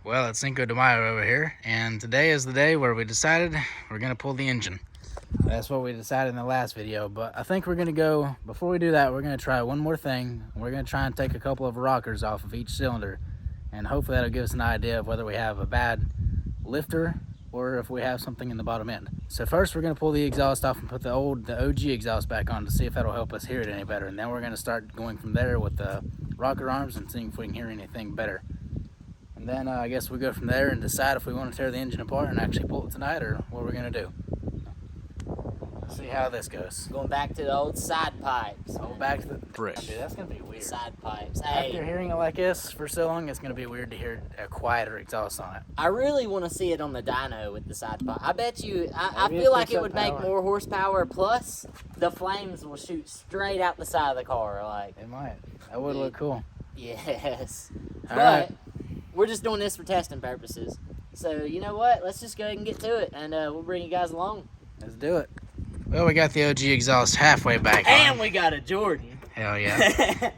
Well, it's Cinco de Mayo over here, and today is the day where we decided we're going to pull the engine. That's what we decided in the last video, but I think we're going to go, before we do that, we're going to try one more thing. We're going to try and take a couple of rockers off of each cylinder, and hopefully that'll give us an idea of whether we have a bad lifter or if we have something in the bottom end. So first we're going to pull the exhaust off and put the OG exhaust back on to see if that'll help us hear it any better, and then we're going to start going from there with the rocker arms and seeing if we can hear anything better. And then I guess we go from there and decide if we want to tear the engine apart and actually pull it tonight or what we're going to do. Let's see how this goes. Going back to the old side pipes. Oh, back to the Fresh. Dude, that's going to be weird. Side pipes. After Hey, hearing it like this for so long, it's going to be weird to hear a quieter exhaust on it. I really want to see it on the dyno with the side pipe. I bet you, I Maybe it feel like picks it up would make power. more horsepower, plus the flames will shoot straight out the side of the car. Like, It might. That would look cool. yes. All But right. we're just doing this for testing purposes. So, you know what? Let's just go ahead and get to it, and we'll bring you guys along. Let's do it. Well, we got the OG exhaust halfway back And on. we got a Jordan. Hell yeah.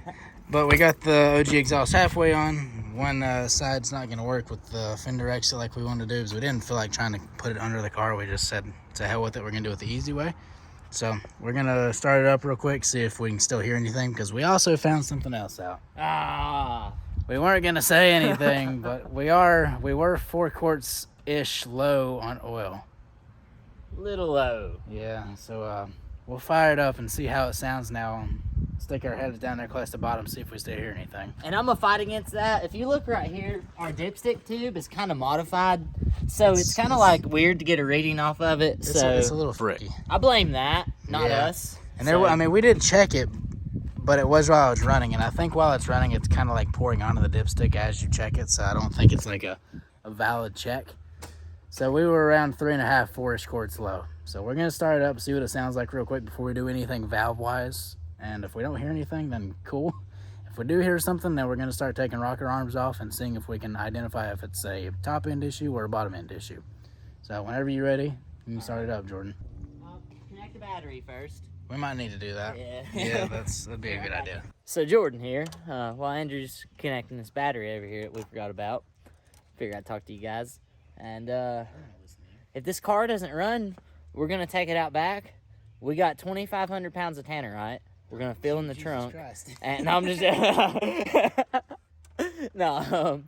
But we got the OG exhaust halfway on. One side's not going to work with the fender exit like we wanted to do because we didn't feel like trying to put it under the car. We just said, to hell with it, we're going to do it the easy way. So we're going to start it up real quick, see if we can still hear anything, because we also found something else out. We weren't going to say anything, but we were 4 quarts-ish low on oil. Little low. Yeah, so we'll fire it up and see how it sounds now. Stick our heads down there close to the bottom, see if we still hear anything. And I'm gonna fight against that. If you look right here, our dipstick tube is kind of modified, so it's kind of like weird to get a reading off of it. It's So a little freaky. I blame that, not Yeah. us. And there, I mean, we did check it, but it was while it was running, and I think while it's running, it's kind of like pouring onto the dipstick as you check it, so I don't think it's like a valid check. So we were around 3.5, 4-ish quarts low. So we're gonna start it up, see what it sounds like real quick before we do anything valve-wise. And if we don't hear anything, then cool. If we do hear something, then we're gonna start taking rocker arms off and seeing if we can identify if it's a top end issue or a bottom end issue. So whenever you're ready, you can start it up, Jordan. Connect the battery first. We might need to do that. Yeah. Yeah, that'd be a good idea. So Jordan here, while Andrew's connecting this battery over here that we forgot about, figured I'd talk to you guys. And if this car doesn't run, we're gonna take it out back. We got 2,500 pounds of tannerite. We're gonna fill in the trunk. And I'm just no,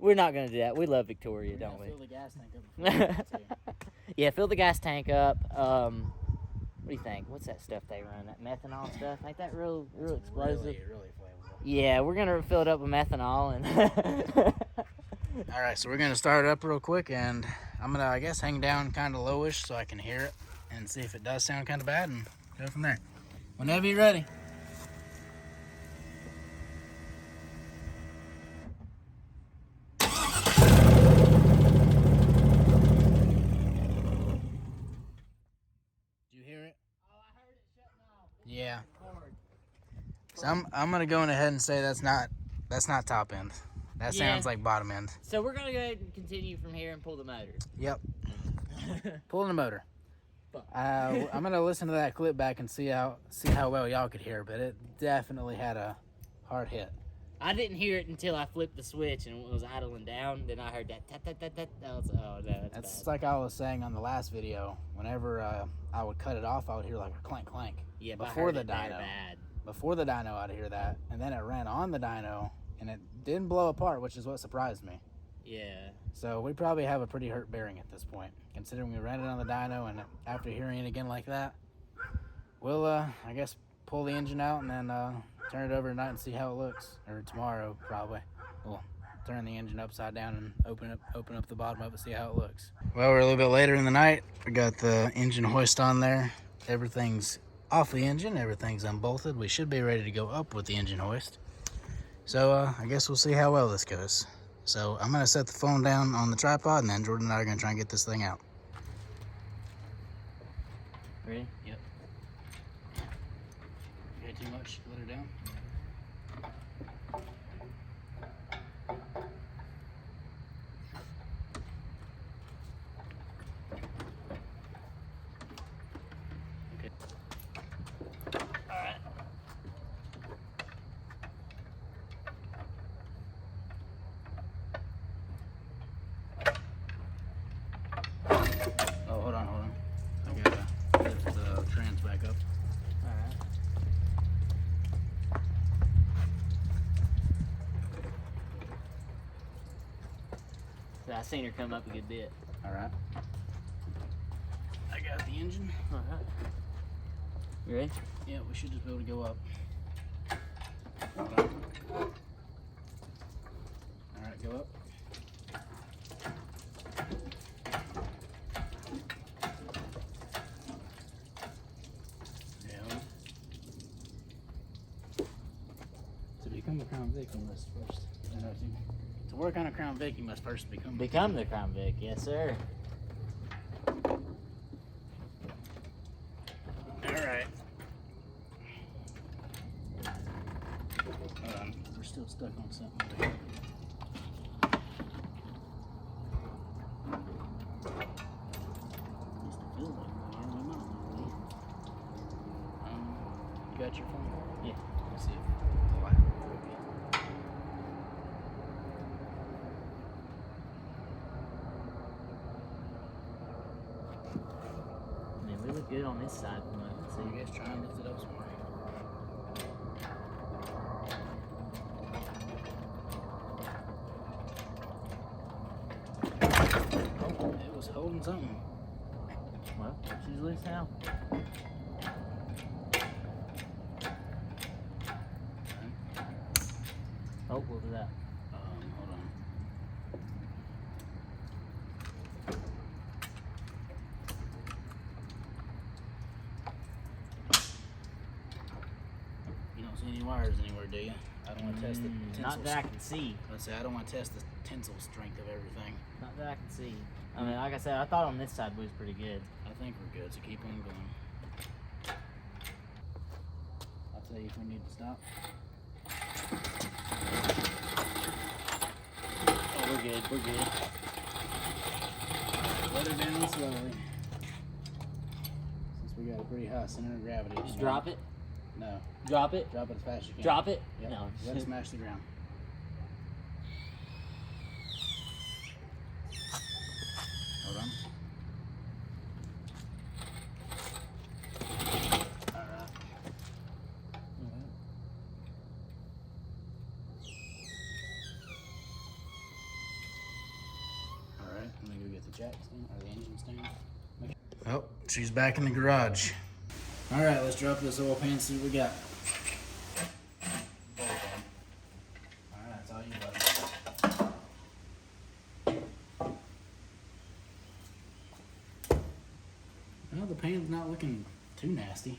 we're not gonna do that. We love Victoria, don't we? Fill the gas tank up. Yeah, fill the gas tank up. What do you think? What's that stuff they run? That methanol stuff? Ain't that real explosive? Really flammable. Yeah, we're gonna fill it up with methanol and. All right, so we're gonna start it up real quick, and I'm gonna, I guess, hang down kind of lowish so I can hear it and see if it does sound kind of bad, and go from there. Whenever you're ready. Did you hear it? Oh, I heard it shutting off. Yeah. So I'm gonna go ahead and say that's not top end. That Yeah. sounds like bottom end. So we're gonna go ahead and continue from here and pull the motor. Yep. Pulling the motor. I'm gonna listen to that clip back and see how well y'all could hear, but it definitely had a hard hit. I didn't hear it until I flipped the switch and it was idling down. Then I heard that tat tat tat tat. I was, oh no, That's bad. like I was saying on the last video. Whenever I would cut it off, I would hear like a clank clank. Yeah, but I before heard the it there dyno. bad. Before the dyno, I'd hear that, and then it ran on the dyno, and it didn't blow apart, which is what surprised me. Yeah. So we probably have a pretty hurt bearing at this point, considering we ran it on the dyno, and after hearing it again like that, we'll, I guess, pull the engine out and then turn it over tonight and see how it looks. Or tomorrow, probably. We'll turn the engine upside down and open up the bottom of it, see how it looks. Well, we're a little bit later in the night. We got the engine hoist on there. Everything's off the engine. Everything's unbolted. We should be ready to go up with the engine hoist. So I guess we'll see how well this goes. So I'm gonna set the phone down on the tripod, and then Jordan and I are gonna try and get this thing out. Ready? Yep. Get too much? Let her down. Okay. All right. I seen her come up a good bit. All right. I got the engine. All right. You ready? Yeah, we should just be able to go up. Hold on. All right, go up. Down. To become a Crown Vic, you must first. To work on a Crown Vic, you must first become the Crown Vic. Yes, sir. All right. Hold on, we're still stuck on something over here. Used to feel like we are, we might not be. You got your phone? Yeah. Let's see if the light will be. I mean, we look good on this side from what I can So see. you guys try and lift it up some more. Oh, it was holding something. Well, she's loose now. Oh, what was that? Hold on. You don't see any wires anywhere, do you? I don't want to test the tensile. Not that I can see. Let's say I don't want to test the tensile strength of everything. Not that I can see. I mean, like I said, I thought on this side we was pretty good. I think we're good, so keep on going. I'll tell you if we need to stop. Oh, we're good. We're good. Let her down slowly. Since we got a pretty high center of gravity. Just drop it. No. Drop it. Drop it as fast as you can. Drop it. Yep. No. Let it smash the ground. Hold on. Alright. Alright, I'm gonna go get the jack stand or the engine stand. Oh, she's back in the garage. Alright, let's drop this oil pan and see what we got. Alright, it's all you, buddy. Well, the pan's not looking too nasty.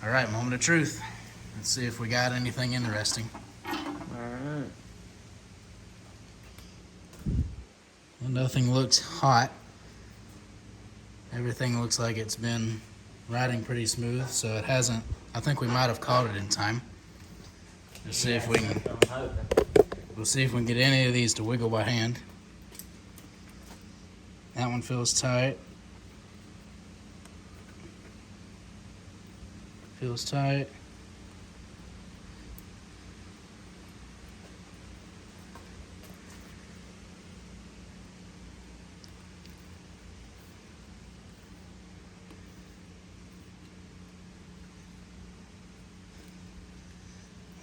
Alright, moment of truth. Let's see if we got anything interesting. Alright. Well, nothing looks hot. Everything looks like it's been riding pretty smooth, so it hasn't. I think we might have caught it in time. Let's see if we can. We'll see if we can get any of these to wiggle by hand. That one feels tight. Feels tight.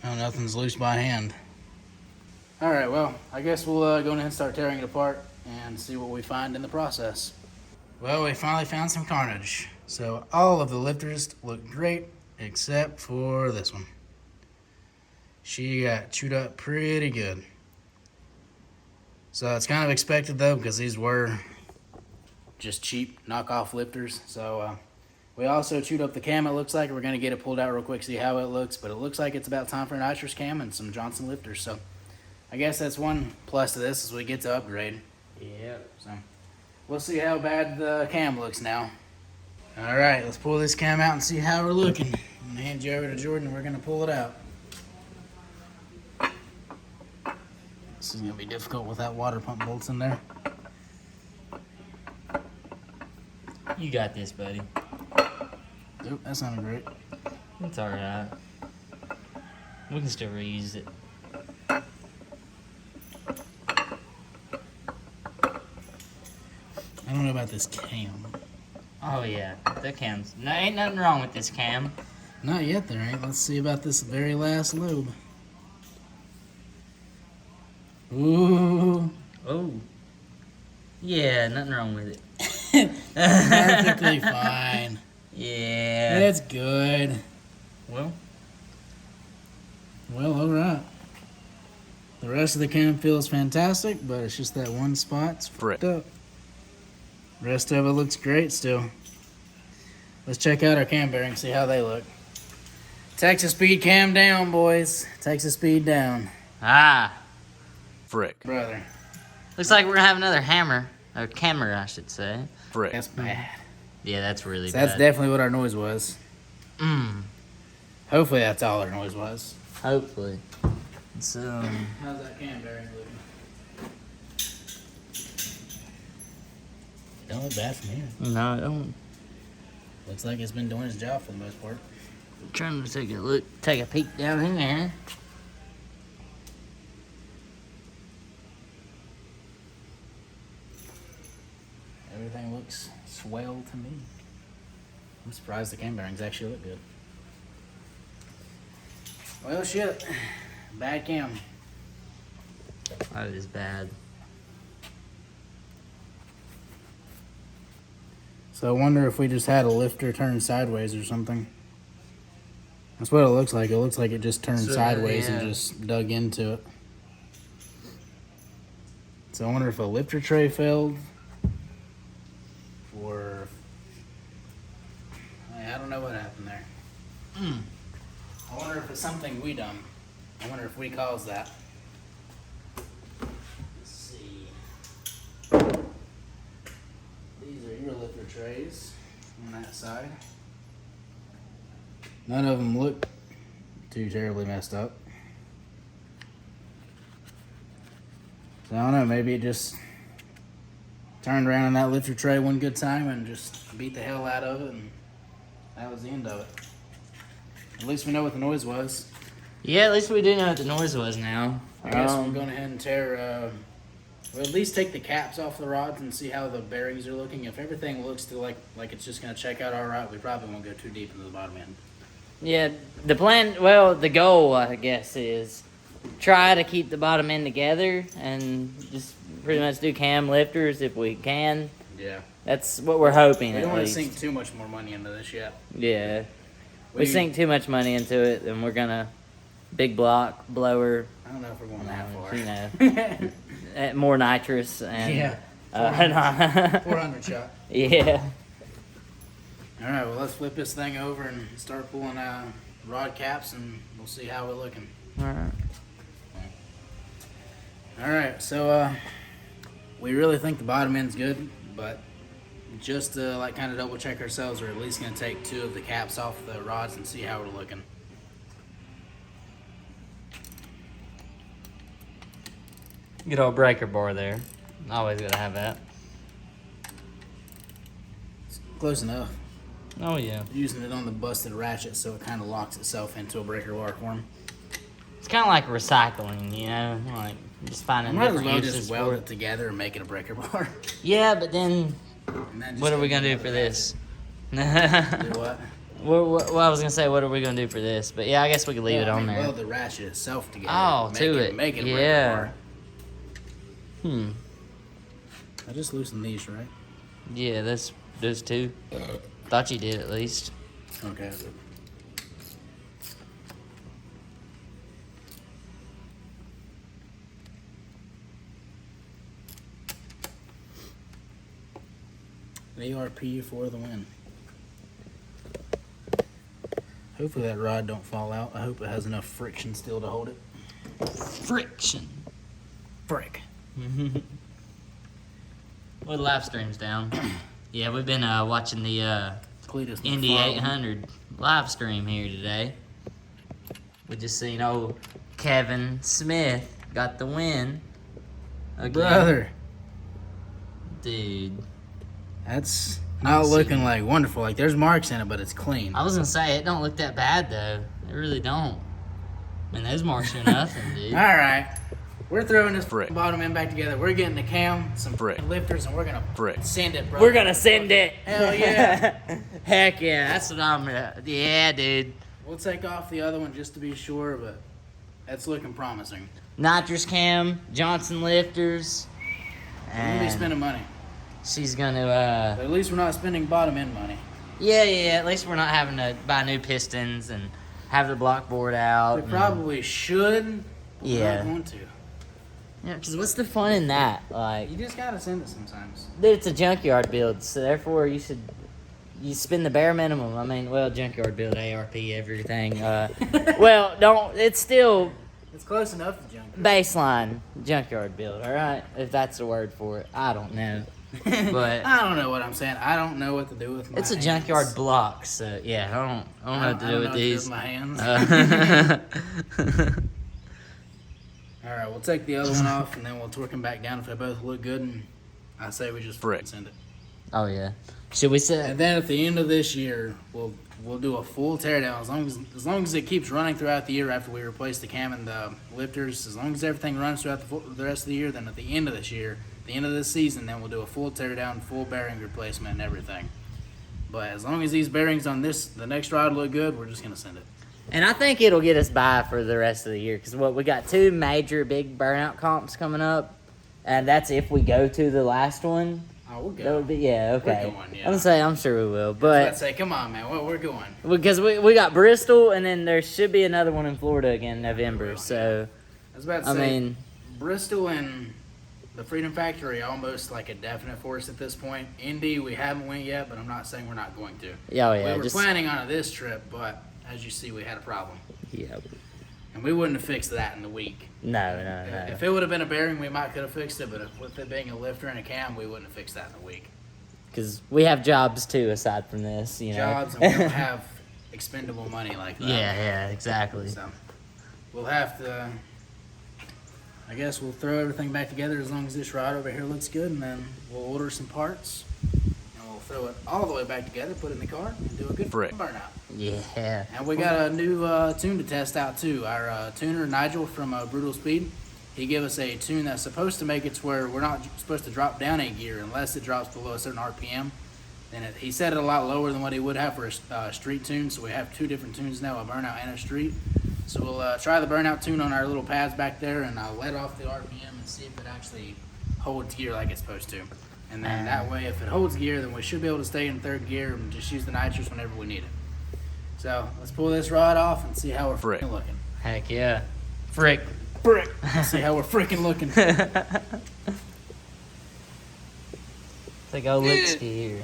Oh, nothing's loose by hand. All right, well, I guess we'll go ahead and start tearing it apart and see what we find in the process. Well, we finally found some carnage. So all of the lifters look great except for this one. She got chewed up pretty good. So it's kind of expected though, because these were just cheap knockoff lifters. So we also chewed up the cam, it looks like. We're going to get it pulled out real quick, see how it looks. But it looks like it's about time for a Nitrous cam and some Johnson lifters. So I guess that's one plus to this, is we get to upgrade. Yep. So we'll see how bad the cam looks now. All right, let's pull this cam out and see how we're looking. I'm gonna hand you over to Jordan and we're gonna pull it out. This is gonna be difficult with that water pump bolts in there. You got this, buddy. Oop, that sounded great. It's alright. We can still reuse it. I don't know about this cam. Oh yeah, the cam's. No, ain't nothing wrong with this cam. Not yet there ain't. Let's see about this very last lobe. Ooh. Oh. Yeah, nothing wrong with it. Perfectly fine. Yeah. That's good. Well, Well, all right. The rest of the cam feels fantastic, but it's just that one spot's fricked up. Rest of it looks great still. Let's check out our cam bearings, see how they look. Texas speed cam down, boys. Texas speed down. Frick. Brother. looks like we're gonna have another hammer. Or camera, I should say. Frick. That's bad. Yeah, that's really So bad. that's definitely what our noise was. Mm. Hopefully that's all our noise was. Hopefully. So, How's that cam bearing looking? Don't look bad from here. no, I don't. Looks like it's been doing its job for the most part. I'm trying to take a look, take a peek down in there. Everything looks swell to me. I'm surprised the cam bearings actually look good. Well, shit. Bad cam. That is bad. So I wonder if we just had a lifter turn sideways or something. That's what it looks like. It looks like it just turned So, sideways yeah. and just dug into it. So I wonder if a lifter tray failed. Or... I don't know what happened there. I wonder if it's something we done. I wonder if we caused that. Let's see. These are your lifter trays on that side. None of them look too terribly messed up. So I don't know, maybe it just turned around in that lifter tray one good time and just beat the hell out of it, and that was the end of it. At least we know what the noise was. Yeah, at least we do know what the noise was now. I guess we're going ahead and tear, we'll at least take the caps off the rods and see how the bearings are looking. If everything looks to like it's just going to check out all right, we probably won't go too deep into the bottom end. Yeah, the plan, well, the goal, I guess, is try to keep the bottom end together and just pretty much do cam lifters if we can. Yeah. That's what we're hoping, We at don't want to least. sink too much more money into this yet. Yeah. We sink too much money into it, then we're gonna big block, blower, I don't know if we're going that far. you know, more nitrous and Yeah. 400 shot. yeah. All right, well, let's flip this thing over and start pulling rod caps, and we'll see how we're looking. All right. All right, so we really think the bottom end's good, but just to like kind of double check ourselves, we're at least going to take 2 of the caps off the rods and see how we're looking. Good old breaker bar there. Always gotta have that. Close enough. Oh yeah. Using it on the busted ratchet so it kind of locks itself into a breaker bar form. It's kind of like recycling, you know, like just finding Might as different well uses just for weld it. it together and make it a breaker bar. Yeah, but then And then just what are we add gonna do for another this? ratchet. Do what? Well, I was gonna say, what are we gonna do for this? But yeah, I guess we could leave it Well, I on mean, there. Weld the ratchet itself together. Oh, to it. Make it a Yeah. breaker Hmm. bar. I just loosened these, right? Yeah, those 2. Thought you did at least. Okay. ARP for the win. Hopefully that rod don't fall out. I hope it has enough friction still to hold it. Friction. Frick. Well, the live stream's down. Yeah, we've been watching the Cletus Indy 800 live stream here today. We just seen old Kevin Smith got the win. Again. Brother, Dude. that's not looking like wonderful. Like there's marks in it, but it's clean. I was gonna say, it don't look that bad though. It really don't. I mean, those marks are nothing, dude. All right. We're throwing this Frick. bottom end back together. We're getting the cam, some Frick. lifters, and we're gonna Frick. send it, bro. We're gonna send it. Hell yeah. Heck yeah, that's what I'm gonna. Yeah, dude. We'll take off the other one just to be sure, but that's looking promising. Nitrous cam, Johnson lifters, We're gonna be and spending money. she's gonna But at least we're not spending bottom end money. yeah, at least we're not having to buy new pistons and have the block board out. We probably should, but we're Yeah. not going to. Yeah, because what's the fun in that? Like, You just gotta send it sometimes. dude, it's a junkyard build, so therefore you spend the bare minimum. I mean, well, junkyard build, ARP, everything. Well, it's still It's close enough to junk. baseline junkyard build, all right? If that's the word for it. I don't know. But I don't know what I'm saying. I don't know what to do with my it's a hands. junkyard block, so yeah, I don't know what to do with these. my hands. Uh, All right, we'll take the other one off, and then we'll torque them back down if they both look good. And I say we just send it. oh yeah. Should we say? And then at the end of this year, we'll do a full teardown. As long as it keeps running throughout the year after we replace the cam and the lifters. As long as everything runs throughout the rest of the year, then at the end of this year, the end of this season, then we'll do a full teardown, full bearing replacement, and everything. But as long as these bearings on the next rod look good, we're just gonna send it. And I think it'll get us by for the rest of the year because we got 2 major big burnout comps coming up, and that's if we go to the last one. Oh, we'll go. That would be okay. We're going, yeah. I'm gonna say I'm sure we will, I'd but say, come on, man, we're going. because we got Bristol, and then there should be another one in Florida again in November. So I was about to I say, mean, Bristol and the Freedom Factory almost like a definite for us at this point. Indy, we haven't went yet, but I'm not saying we're not going to. yeah, We were just planning on it this trip, but as you see, we had a problem. yeah. And we wouldn't have fixed that in the week. No. If it would have been a bearing, we might could have fixed it, but with it being a lifter and a cam, we wouldn't have fixed that in a week. Because we have jobs too aside from this, you know. Jobs, and we don't have expendable money like that. Yeah, exactly. So we'll have to, I guess we'll throw everything back together as long as this rod over here looks good, and then we'll order some parts, and we'll throw it all the way back together, put it in the car, and do a good burnout. Yeah. And we got a new tune to test out too. Our tuner, Nigel from Brutal Speed, he gave us a tune that's supposed to make it to where we're not supposed to drop down a gear unless it drops below a certain RPM. And he set it a lot lower than what he would have for a street tune, so we have 2 different tunes now, a burnout and a street. So we'll try the burnout tune on our little pads back there, and I'll let off the RPM and see if it actually holds gear like it's supposed to. And then that way, if it holds gear, then we should be able to stay in 3rd gear and just use the nitrous whenever we need it. So let's pull this rod off and see how we're freaking looking. Heck yeah. Frick. See how we're freaking looking. Take a look here.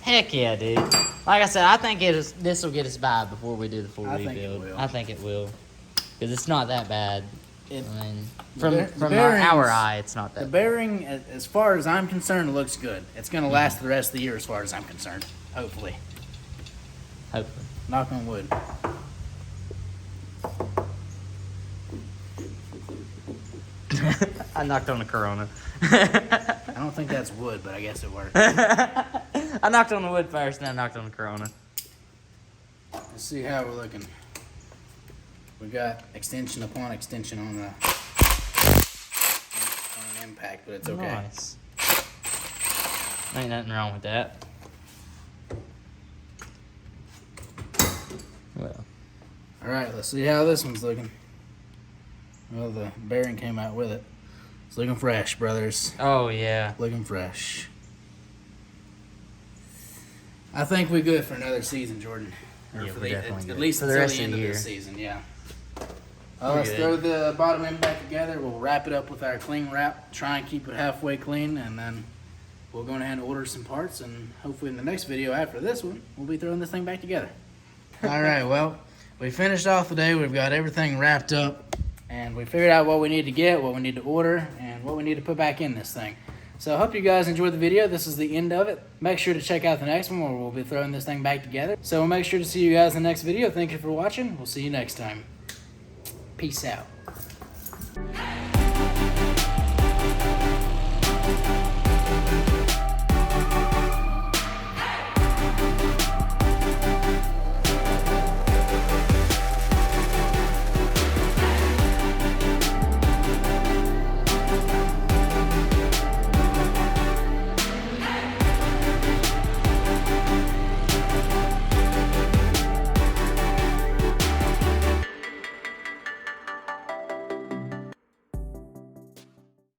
Heck yeah, dude. Like I said, I think this will get us by before we do the full rebuild. I think it will. Because it's not that bad. I mean, from our eye, it's not that The bad. bearing, as far as I'm concerned, looks good. It's going to last the rest of the year as far as I'm concerned. Hopefully. Hopefully. Knock on wood. I knocked on the Corona. I don't think that's wood, but I guess it worked. I knocked on the wood first, and I knocked on the Corona. Let's see how we're looking. We got extension upon extension on an impact, but it's okay. Nice. Ain't nothing wrong with that. Well. All right, let's see how this one's looking. Well, the bearing came out with it. It's looking fresh, brothers. Oh, yeah. Looking fresh. I think we're good for another season, Jordan. Yeah, for we're definitely at good. least For the until rest the of end the of year. the season, yeah. We're Let's good. throw the bottom end back together. We'll wrap it up with our clean wrap. Try and keep it halfway clean, and then we'll go ahead and order some parts, and hopefully in the next video after this one, we'll be throwing this thing back together. All right, well, we finished off the day. We've got everything wrapped up, and we figured out what we need to get, what we need to order, and what we need to put back in this thing. So I hope you guys enjoyed the video. This is the end of it. Make sure to check out the next one where we'll be throwing this thing back together. So we'll make sure to see you guys in the next video. Thank you for watching. We'll see you next time. Peace out.